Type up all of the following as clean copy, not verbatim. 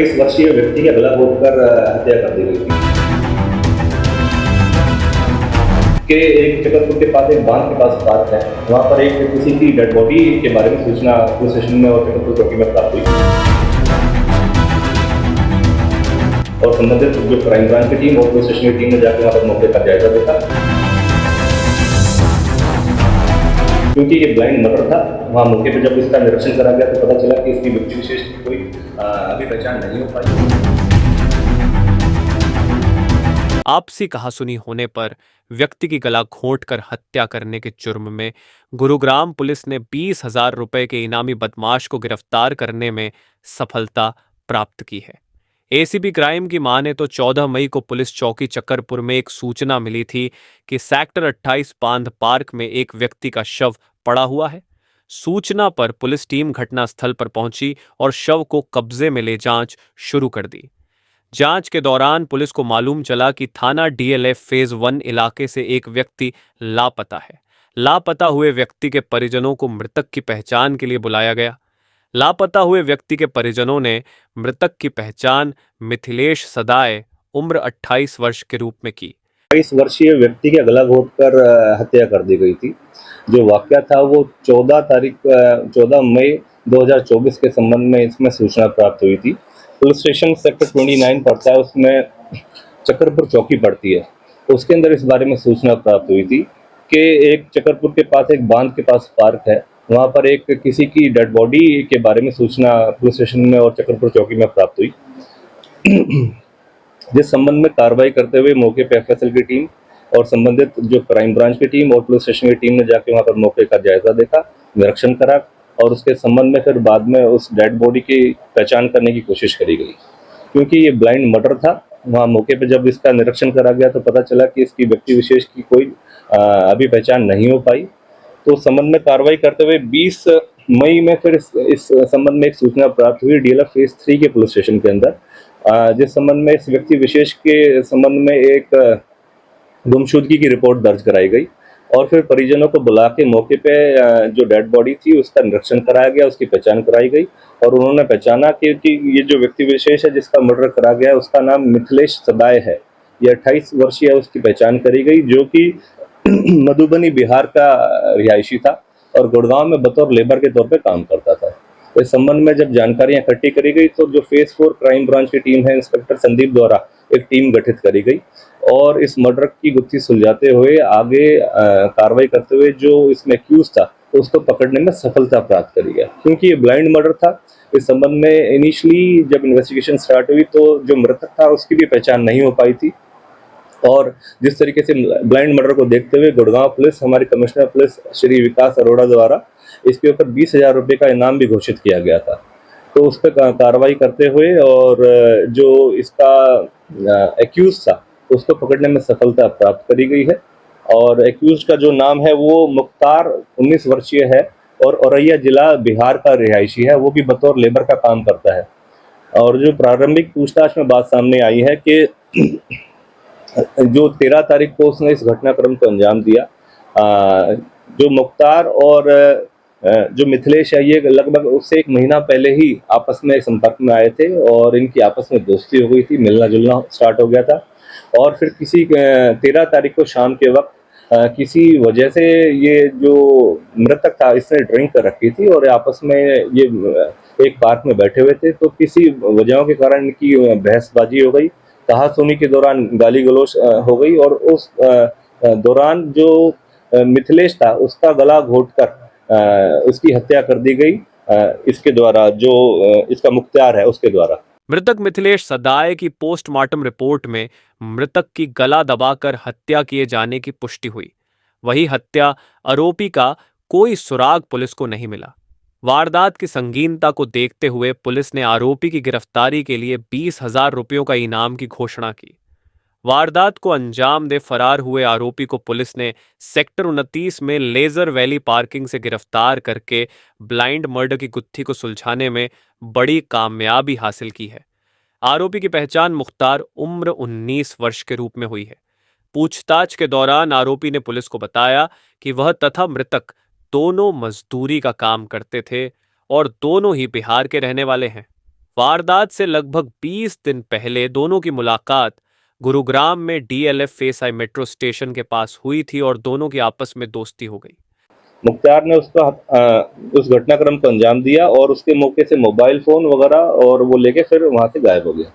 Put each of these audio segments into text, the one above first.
28 वर्षीय व्यक्ति की गला घोंटकर हत्या कर दी गई थी कि एक जगतपुर के पास एक बांध के पास पार्क है, वहाँ पर एक किसी की डेड बॉडी के बारे में सूचना पुलिस स्टेशन में और जगतपुर चौकी में प्राप्त हुई और संबंधित जो क्राइम ब्रांच की टीम और पुलिस स्टेशन की टीम ने जाकर वहाँ पर मौके का जायजा देखा। क्योंकि ये ब्लाइंड मर्डर था, वहाँ मौके पर जब इसका निरीक्षण करा गया तो पता चला कि इसकी व्यक्ति विशेष की कोई अभी पहचान नहीं हो पाई। आपसी कहासुनी होने पर व्यक्ति की गला घोंटकर हत्या करने के जुर्म में गुरुग्राम पुलिस ने 20,000 रुपए के इनामी बदमाश को गिरफ्तार करने में सफलता प्राप्त की है। एसीपी क्राइम की माने तो 14 मई को पुलिस चौकी चक्करपुर में एक सूचना मिली थी कि सेक्टर 28 बांध पार्क में एक व्यक्ति का शव पड़ा हुआ है। सूचना पर पुलिस टीम घटनास्थल पर पहुंची और शव को कब्जे में ले जांच शुरू कर दी। जांच के दौरान पुलिस को मालूम चला कि थाना डीएलएफ फेज 1 इलाके से एक व्यक्ति लापता है। लापता हुए व्यक्ति के परिजनों को मृतक की पहचान के लिए बुलाया गया। लापता हुए व्यक्ति के परिजनों ने मृतक की पहचान मिथिलेश सदाए उम्र 28 वर्ष के रूप में की। 28 वर्षीय व्यक्ति की गला घोंटकर हत्या कर दी गई थी। जो वाकया था वो 14 मई 2024 के संबंध में इसमें सूचना प्राप्त हुई थी। पुलिस स्टेशन सेक्टर 29 पड़ता है, उसमें चक्करपुर चौकी पड़ती है। उसके अंदर इस बारे में सूचना प्राप्त हुई थी कि एक चक्करपुर के पास एक बांध के पास पार्क है, वहाँ पर एक किसी की डेड बॉडी के बारे में सूचना पुलिस स्टेशन में और चक्करपुर चौकी में प्राप्त हुई। जिस संबंध में कार्रवाई करते हुए मौके पर एफएसएल की टीम और संबंधित जो क्राइम ब्रांच की टीम और पुलिस स्टेशन की टीम ने जाके वहाँ पर मौके का जायजा देखा, निरीक्षण करा और उसके संबंध में फिर बाद में उस डेड बॉडी की पहचान करने की कोशिश करी गई। क्योंकि ये ब्लाइंड मर्डर था, वहाँ मौके पर जब इसका निरीक्षण करा गया तो पता चला कि इसकी व्यक्ति विशेष की कोई अभी पहचान नहीं हो पाई। तो संबंध में कार्रवाई करते हुए 20 मई में फिर इस संबंध में एक सूचना प्राप्त हुई डीएलएफ फेज 3 के पुलिस स्टेशन के अंदर, जिस संबंध में इस व्यक्ति विशेष के संबंध में एक गुमशुदगी की रिपोर्ट दर्ज कराई गई और फिर परिजनों को बुला के मौके पे जो डेड बॉडी थी उसका निरीक्षण कराया गया, उसकी पहचान कराई गई और उन्होंने पहचाना कि ये जो व्यक्ति विशेष है जिसका मर्डर करा गया उसका नाम मिथिलेश सदाए है। ये 28 वर्षीय है, उसकी पहचान करी गई, जो कि मधुबनी बिहार का रिहायशी था और गुड़गांव में बतौर लेबर के तौर पे काम करता था। इस संबंध में जब जानकारियां इकट्ठी करी गई तो जो फेज 4 क्राइम ब्रांच की टीम है, इंस्पेक्टर संदीप द्वारा एक टीम गठित करी गई और इस मर्डर की गुत्थी सुलझाते हुए आगे कार्रवाई करते हुए जो इसमें एक्यूज था उसको पकड़ने में सफलता प्राप्त करी गई। क्योंकि ये ब्लाइंड मर्डर था, इस संबंध में इनिशियली जब इन्वेस्टिगेशन स्टार्ट हुई तो जो मृतक था उसकी भी पहचान नहीं हो पाई थी और जिस तरीके से ब्लाइंड मर्डर को देखते हुए गुड़गांव पुलिस, हमारे कमिश्नर पुलिस श्री विकास अरोड़ा द्वारा इसके ऊपर 20,000 रुपये का इनाम भी घोषित किया गया था। तो उस पर कार्रवाई करते हुए और जो इसका एक्यूज था उसको पकड़ने में सफलता प्राप्त करी गई है और एक्यूज का जो नाम है वो मुख्तार 19 वर्षीय है और औरैया जिला बिहार का रिहायशी है, वो भी बतौर लेबर का काम करता है। और जो प्रारंभिक पूछताछ में बात सामने आई है कि जो 13 तारीख को उसने इस घटनाक्रम को अंजाम दिया, जो मुख्तार और जो मिथिलेश है ये लगभग उससे 1 महीना पहले ही आपस में संपर्क में आए थे और इनकी आपस में दोस्ती हो गई थी, मिलना जुलना स्टार्ट हो गया था और फिर किसी 13 तारीख को शाम के वक्त किसी वजह से ये जो मृतक था इसने ड्रिंक कर रखी थी और आपस में ये एक पार्क में बैठे हुए थे, तो किसी वजहों के कारण इनकी बहसबाजी हो गई, कहासुनी के दौरान गाली गलौज हो गई और उस दौरान जो मिथिलेश था उसका गला घोंटकर उसकी हत्या कर दी गई इसके द्वारा, जो इसका मुख्तार है उसके द्वारा। मृतक मिथिलेश सदाए की पोस्टमार्टम रिपोर्ट में मृतक की गला दबाकर हत्या किए जाने की पुष्टि हुई। वही हत्या आरोपी का कोई सुराग पुलिस को नहीं मिला। वारदात की संगीनता को देखते हुए पुलिस ने आरोपी की गिरफ्तारी के लिए 20,000 रुपयों का इनाम की घोषणा की। वारदात को अंजाम दे फरार हुए आरोपी को पुलिस ने सेक्टर 29 में लेजर वैली पार्किंग से गिरफ्तार करके ब्लाइंड मर्डर की गुत्थी को सुलझाने में बड़ी कामयाबी हासिल की है। आरोपी की पहचान मुख्तार उम्र 19 वर्ष के रूप में हुई है। पूछताछ के दौरान आरोपी ने पुलिस को बताया कि वह तथा मृतक दोनों मजदूरी का काम करते थे और दोनों ही बिहार के रहने वाले हैं। वारदात से लगभग 20 दिन पहले दोनों की मुलाकात गुरुग्राम में डीएलएफ एसआई मेट्रो स्टेशन के पास हुई थी और दोनों की आपस में दोस्ती हो गई। मुख्तार ने उस घटनाक्रम को अंजाम दिया और उसके मौके से मोबाइल फ़ोन वगैरह और वो लेके फिर वहाँ से गायब हो गया,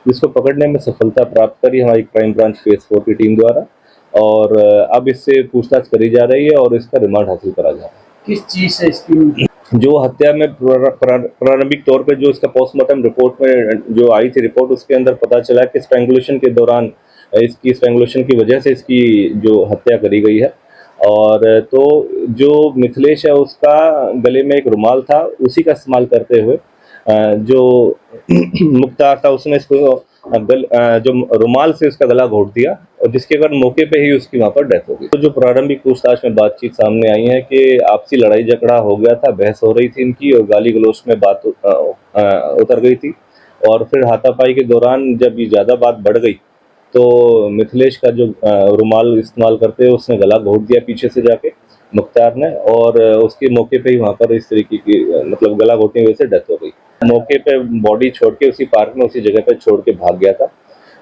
जिसको पकड़ने में सफलता प्राप्त करी हमारी क्राइम ब्रांच फेज़ 4 की टीम द्वारा। और अब इससे पूछताछ करी जा रही है और इसका रिमांड हासिल करा जा रहा है। किस चीज से इसकी जो हत्या में प्रारंभिक तौर पे जो इसका पोस्टमार्टम रिपोर्ट में जो आई थी रिपोर्ट, उसके अंदर पता चला कि स्ट्रैंगुलेशन के दौरान इसकी स्ट्रैंगुलेशन की वजह से इसकी जो हत्या करी गई है। और तो जो मिथिलेश है उसका गले में एक रुमाल था, उसी का इस्तेमाल करते हुए जो मुख्तार था उसने इसको जो रुमाल से उसका गला घोट दिया और जिसके कारण मौके पे ही उसकी वहाँ पर डेथ हो गई। तो जो प्रारंभिक पूछताछ में बातचीत सामने आई है कि आपसी लड़ाई झगड़ा हो गया था, बहस हो रही थी इनकी और गाली गलौज में बात उतर गई थी। और फिर हाथापाई के दौरान जब ये ज़्यादा बात बढ़ गई तो मिथिलेश का जो रुमाल इस्तेमाल करते हुए उसने गला घोट दिया पीछे से जाके मुख्तार ने, और उसके मौके पे ही वहाँ पर इस तरीके की मतलब गला घोटने की वजह से डेथ हो गई। मौके पे बॉडी छोड़ के उसी पार्क में उसी जगह पे छोड़ के भाग गया था।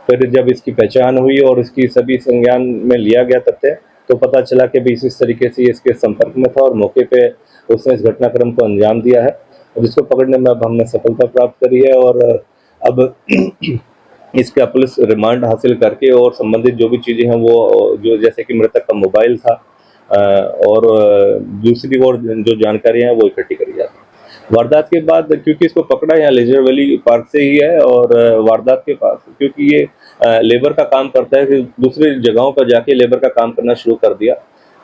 फिर जब इसकी पहचान हुई और इसकी सभी संज्ञान में लिया गया तथ्य, तो पता चला कि भी इस तरीके से ये इसके संपर्क में था और मौके पे उसने इस घटनाक्रम को अंजाम दिया है, जिसको पकड़ने में अब हमने सफलता प्राप्त करी है। और अब इसका पुलिस रिमांड हासिल करके और संबंधित जो भी चीज़ें हैं वो जो जैसे कि मृतक का मोबाइल था और दूसरी और जो जानकारियाँ हैं वो इकट्ठी करी जाती है। वारदात के बाद क्योंकि इसको पकड़ा यहाँ लेजर वैली पार्क से ही है और वारदात के पास क्योंकि ये लेबर का काम करता है, फिर दूसरी जगहों पर जाके लेबर का काम करना शुरू कर दिया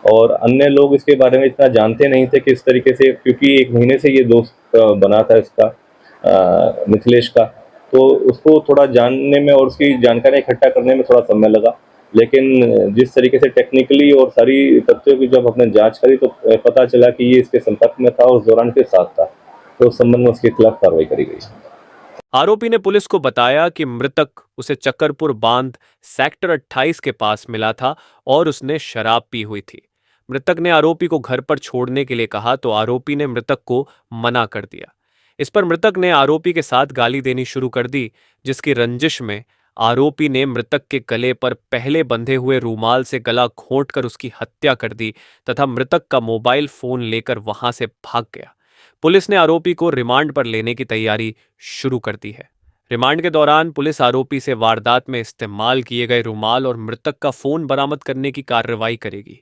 और अन्य लोग इसके बारे में इतना जानते नहीं थे कि इस तरीके से, क्योंकि 1 महीने से ये दोस्त बना था इसका मिथिलेश का, तो उसको थोड़ा जानने में और उसकी जानकारी इकट्ठा करने में थोड़ा समय लगा। लेकिन जिस तरीके से टेक्निकली और सारी तथ्यों की जब हमने जांच करी तो पता चला कि ये इसके संपर्क में था और उस दौरान के साथ था, तो उस संबंध में उसके खिलाफ कार्रवाई करी गई। आरोपी ने पुलिस को बताया कि मृतक उसे चक्करपुर बांध सेक्टर 28 के पास मिला था और उसने शराब पी हुई थी। मृतक ने आरोपी को घर पर छोड़ने के लिए कहा तो आरोपी ने मृतक को मना कर दिया। इस पर मृतक ने आरोपी के साथ गाली देनी शुरू कर दी, जिसकी रंजिश में आरोपी ने मृतक के गले पर पहले बंधे हुए रूमाल से गला घोंटकर उसकी हत्या कर दी तथा मृतक का मोबाइल फोन लेकर वहां से भाग गया। पुलिस ने आरोपी को रिमांड पर लेने की तैयारी शुरू कर दी है। रिमांड के दौरान पुलिस आरोपी से वारदात में इस्तेमाल किए गए रुमाल और मृतक का फोन बरामद करने की कार्रवाई करेगी।